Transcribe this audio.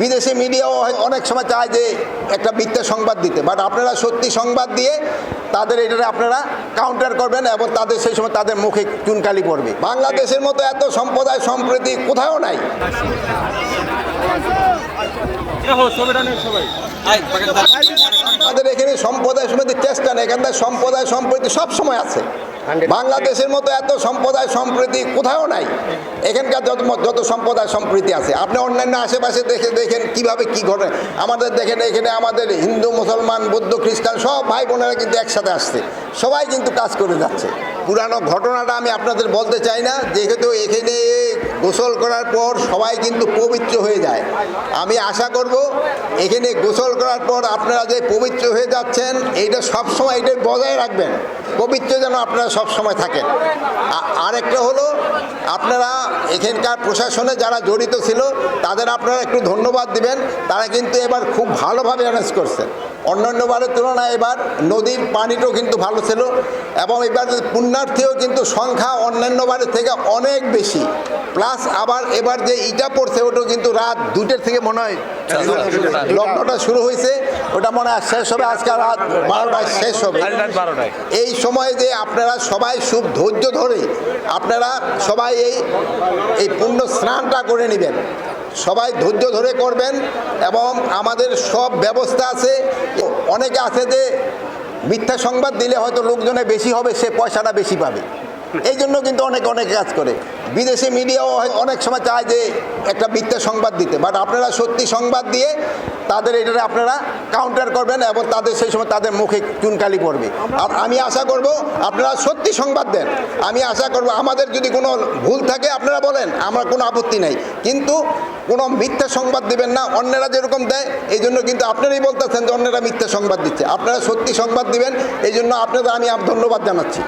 বিদেশি মিডিয়াও অনেক সময় চায় যে একটা মিথ্যা সংবাদ দিতে, বাট আপনারা সত্যি সংবাদ দিয়ে তাদের এটারে আপনারা কাউন্টার করবেন এবং তাদের সেই সময় তাদের মুখে চুনকালি পড়বে। বাংলাদেশের মতো এত সম্প্রদায় সম্প্রীতি কোথাও নাই। আমাদের এখানে সম্প্রদায় সমিতির চেষ্টা নেই, এখানকার সম্প্রদায় সম্প্রীতি সব সময় আছে। বাংলাদেশের মতো এত সম্প্রদায় সম্প্রীতি কোথাও নাই। এখানকার যত সম্প্রদায় সম্প্রীতি আছে আপনি অন্যান্য আশেপাশে দেখেন কিভাবে কি ঘটে। আমাদের দেখেন এখানে আমাদের হিন্দু মুসলমান বৌদ্ধ খ্রিস্টান সব ভাই বোনেরা কিন্তু একসাথে আসছে, সবাই কিন্তু কাজ করে যাচ্ছে। পুরানো ঘটনাটা আমি আপনাদের বলতে চাই না, যেহেতু এখানে গোসল করার পর সবাই কিন্তু পবিত্র হয়ে যায়। আমি আশা করব এখানে গোসল করার পর আপনারা যে পবিত্র হয়ে যাচ্ছেন এইটা সবসময় এটাই বজায় রাখবেন, পবিত্র যেন আপনারা সবসময় থাকেন। আরেকটা হলো আপনারা এখানকার প্রশাসনে যারা জড়িত ছিল তাদের আপনারা একটু ধন্যবাদ দিবেন, তারা কিন্তু এবার খুব ভালোভাবে অ্যারেঞ্জ করছে। অন্যান্যবারের তুলনায় এবার নদীর পানিটাও কিন্তু ভালো ছিল এবং এবার পুণ্যার্থীও কিন্তু সংখ্যা অন্যান্যবারের থেকে অনেক বেশি। প্লাস আবার এবার যে ইটা পড়ছে ওটাও কিন্তু রাত 2টার থেকে মনে হয় লগ্নটা শুরু হয়েছে, ওটা মনে হয় শেষ হবে আজকে রাত 12টায় শেষ হবে। এই সময়ে যে আপনারা সবাই খুব ধৈর্য ধরে আপনারা সবাই এই পুণ্য স্নানটা করে নেবেন, সবাই ধৈর্য ধরে করবেন এবং আমাদের সব ব্যবস্থা আছে। অনেকে আছে যে মিথ্যা সংবাদ দিলে হয়তো লোকজনে বেশি হবে, সে পয়সাটা বেশি পাবে, এই জন্য কিন্তু অনেক কাজ করে। বিদেশি মিডিয়াও অনেক সময় চায় যে একটা মিথ্যা সংবাদ দিতে, বাট আপনারা সত্যি সংবাদ দিয়ে তাদের এটারে আপনারা কাউন্টার করবেন এবং তাদের সেই সময় তাদের মুখে চুনকালি পড়বে। আর আমি আশা করব আপনারা সত্যি সংবাদ দেন। আমি আশা করব আমাদের যদি কোনো ভুল থাকে আপনারা বলেন, আমার কোনো আপত্তি নাই, কিন্তু কোনো মিথ্যা সংবাদ দেবেন না। অন্যরা যেরকম দেয় এই জন্য কিন্তু আপনারাই বলতেছেন যে অন্যরা মিথ্যা সংবাদ দিচ্ছে, আপনারা সত্যি সংবাদ দিবেন, এই জন্য আপনাদের আমি ধন্যবাদ জানাচ্ছি।